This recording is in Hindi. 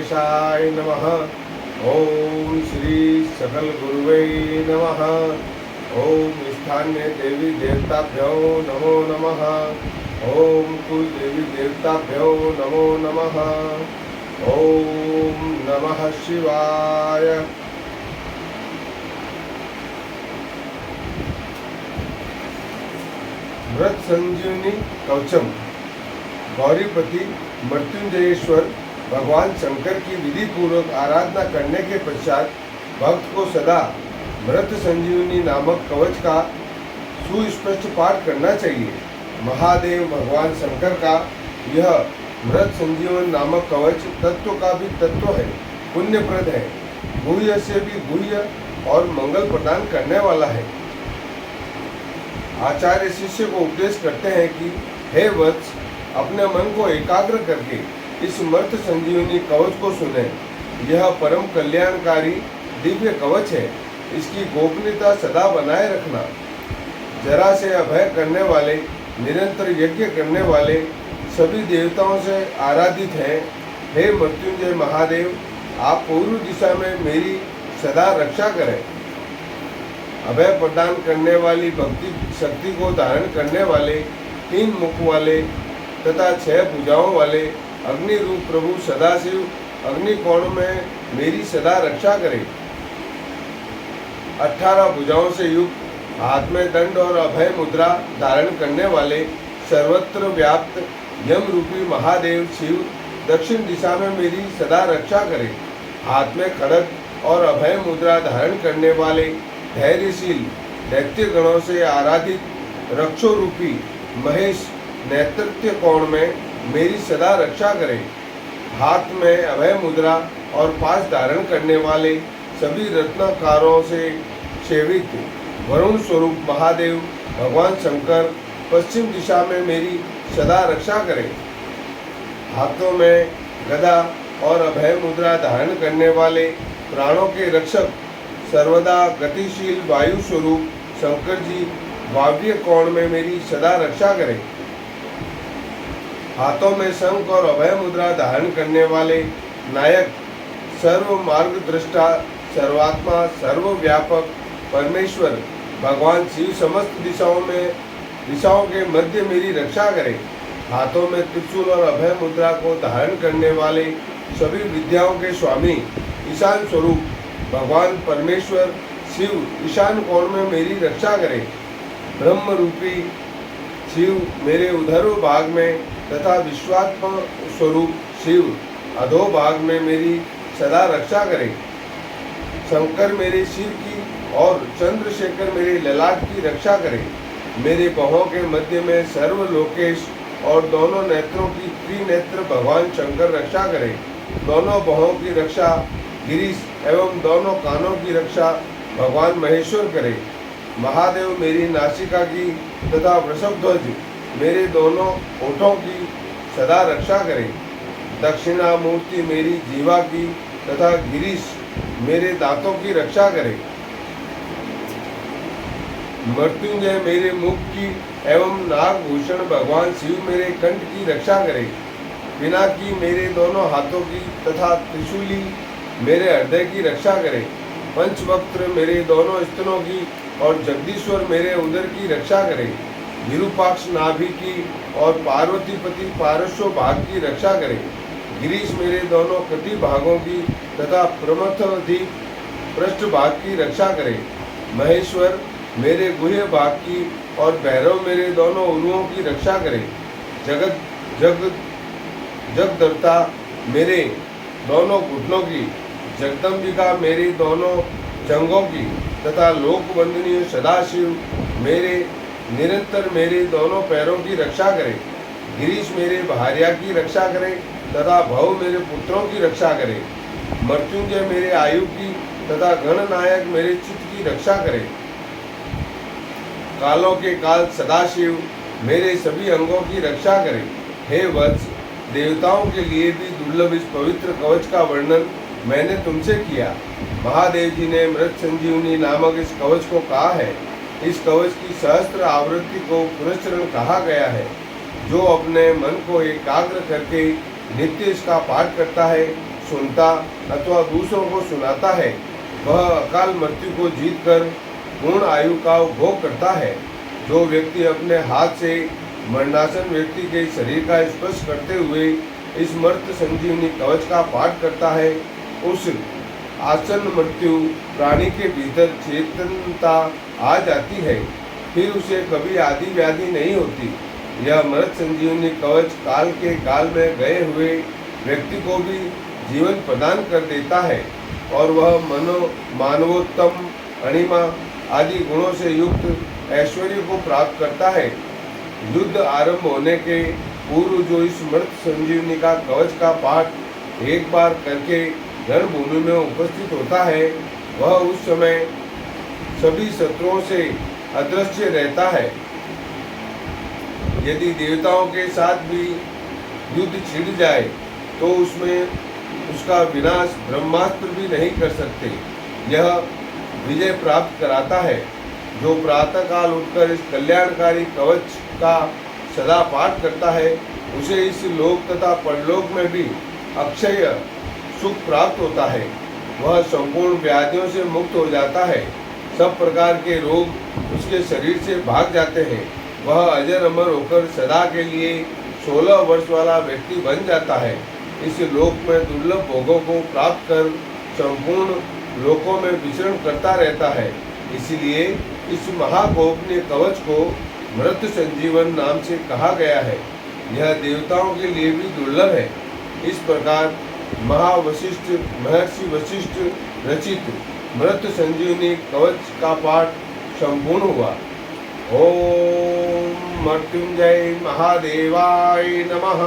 गणेशाय नमः। ओम श्री सकल गुरुवे नमः। ओम स्थान्य देवी देवताभ्यो नमो नमः। ओम कुल देवी देवताभ्यो नमो नमः। ओम नमः शिवाय। व्रत संजीवनी कवचम। गौरीपति मृत्युंजयेश्वर भगवान शंकर की विधि पूर्वक आराधना करने के पश्चात भक्त को सदा मृत संजीवनी नामक कवच का सुस्पष्ट पाठ करना चाहिए। महादेव भगवान शंकर का यह मृत संजीवन नामक कवच तत्व का भी तत्व है, पुण्यप्रद है, गुह्य से भी गुह्य और मंगल प्रदान करने वाला है। आचार्य शिष्य को उपदेश करते हैं कि हे वत्स, अपने मन को एकाग्र करके इस मृत संजीवनी कवच को सुने। यह परम कल्याणकारी दिव्य कवच है। इसकी गोपनीयता सदा बनाए रखना। जरा से अभय करने वाले, निरंतर यज्ञ करने वाले सभी देवताओं से आराधित हैं। हे मृत्युंजय महादेव, आप पूर्व दिशा में मेरी सदा रक्षा करें। अभय प्रदान करने वाली भक्ति शक्ति को धारण करने वाले, 3 मुख वाले तथा 6 भुजाओं वाले अग्नि रूप प्रभु सदाशिव अग्निकोण में मेरी सदा रक्षा करें। 18 भुजाओं से युक्त, हाथ में दंड और अभय मुद्रा धारण करने वाले, सर्वत्र व्याप्त यम रूपी महादेव शिव दक्षिण दिशा में मेरी सदा रक्षा करें। हाथ में खड्ग और अभय मुद्रा धारण करने वाले धैर्यशील दैत्य गणों से आराधित रक्षो रूपी महेश नेतृत्व कोण में मेरी सदा रक्षा करें। हाथ में अभय मुद्रा और पाश धारण करने वाले सभी रत्नकारों से सेवित वरुण स्वरूप महादेव भगवान शंकर पश्चिम दिशा में मेरी सदा रक्षा करें। हाथों में गदा और अभय मुद्रा धारण करने वाले प्राणों के रक्षक सर्वदा गतिशील वायु स्वरूप शंकर जी वाव्य कोण में मेरी सदा रक्षा करें। हाथों में शंख और अभय मुद्रा धारण करने वाले नायक सर्व मार्ग दृष्टा सर्वात्मा सर्वव्यापक परमेश्वर भगवान शिव समस्त दिशाओं के मध्य मेरी रक्षा करें। हाथों में त्रिशूल और अभय मुद्रा को धारण करने वाले सभी विद्याओं के स्वामी ईशान स्वरूप भगवान परमेश्वर शिव ईशान कोण में मेरी रक्षा करें। ब्रह्म रूपी शिव मेरे उधरो भाग में तथा विश्वात्मा स्वरूप शिव अधो भाग में मेरी सदा रक्षा करें। शंकर मेरे सिर की और चंद्रशेखर मेरे ललाट की रक्षा करें। मेरे बाहों के मध्य में सर्वलोकेश और दोनों नेत्रों की त्रिनेत्र भगवान शंकर रक्षा करें। दोनों बाहों की रक्षा गिरीश एवं दोनों कानों की रक्षा भगवान महेश्वर करें। महादेव मेरी नासिका की तथा वृषभध्वज मेरे दोनों ओठों की सदा रक्षा करें। दक्षिणामूर्ति मेरी जीवा की तथा गिरीश मेरे दांतों की रक्षा करें। मृत्युंजय मेरे मुख की एवं नागभूषण भगवान शिव मेरे कंठ की रक्षा करें। पिनाकी मेरे दोनों हाथों की तथा त्रिशूली मेरे हृदय की रक्षा करें। पंचवक्त्र मेरे दोनों स्तनों की और जगदीश्वर मेरे उदर की रक्षा करें। विरूपाक्ष नाभि की और पार्वतीपति पार्श्व भाग की रक्षा करें। गिरीश मेरे दोनों कटी भागों की तथा प्रमथदीप पृष्ठ भाग की रक्षा करें। महेश्वर मेरे गुह्य भाग की और भैरव मेरे दोनों उरुओं की रक्षा करें। जगदर्ता मेरे दोनों घुटनों की, जगदम्बिका मेरी दोनों जंघों की तथा लोकवंदनीय सदाशिव मेरे निरंतर मेरे दोनों पैरों की रक्षा करें। गिरीश मेरे भार्या की रक्षा करें तथा भव मेरे पुत्रों की रक्षा करें। मृत्युंजय मेरे आयु की तथा गणनायक मेरे चित्त की रक्षा करें। कालों के काल सदाशिव मेरे सभी अंगों की रक्षा करें। हे वत्स, देवताओं के लिए भी दुर्लभ इस पवित्र कवच का वर्णन मैंने तुमसे किया। महादेव जी ने मृत संजीवनी नामक इस कवच को कहा है। इस कवच की सहस्त्र आवृत्ति को पुरस्चरण कहा गया है। जो अपने मन को एकाग्र करके नित्य इसका पाठ करता है, सुनता अथवा दूसरों को सुनाता है वह अकाल मृत्यु को जीतकर पूर्ण आयु का उपभोग करता है। जो व्यक्ति अपने हाथ से मरणासन व्यक्ति के शरीर का स्पर्श करते हुए इस मृत संजीवनी कवच का पाठ करता है, उस आसन्न मृत्यु प्राणी के भीतर चेतनता आ जाती है, फिर उसे कभी आदि व्याधि नहीं होती। यह मृत संजीवनी कवच काल के काल में गए हुए व्यक्ति को भी जीवन प्रदान कर देता है और वह मानवोत्तम अणिमा आदि गुणों से युक्त ऐश्वर्य को प्राप्त करता है। युद्ध आरंभ होने के पूर्व जो इस मृत संजीवनी का कवच का पाठ एक बार करके रणभूमि में उपस्थित होता है, वह उस समय सभी शत्रुओं से अदृश्य रहता है। यदि देवताओं के साथ भी युद्ध छिड़ जाए तो उसमें उसका विनाश ब्रह्मास्त्र भी नहीं कर सकते। यह विजय प्राप्त कराता है। जो प्रातःकाल उठकर इस कल्याणकारी कवच का सदा पाठ करता है, उसे इस लोक तथा परलोक में भी अक्षय सुख प्राप्त होता है। वह संपूर्ण व्याधियों से मुक्त हो जाता है। सब प्रकार के रोग उसके शरीर से भाग जाते हैं। वह अजर अमर होकर सदा के लिए 16 वर्ष वाला व्यक्ति बन जाता है। इस लोक में दुर्लभ भोगों को प्राप्त कर संपूर्ण लोकों में विचरण करता रहता है। इसलिए इस महागोपनीय कवच को मृत संजीवन नाम से कहा गया है। यह देवताओं के लिए भी दुर्लभ है। इस प्रकार महर्षि वशिष्ठ रचित मृत संजीवनी कवच का पाठ संपूर्ण हुआ। ओम मृत्युंजय महादेवाय नमः।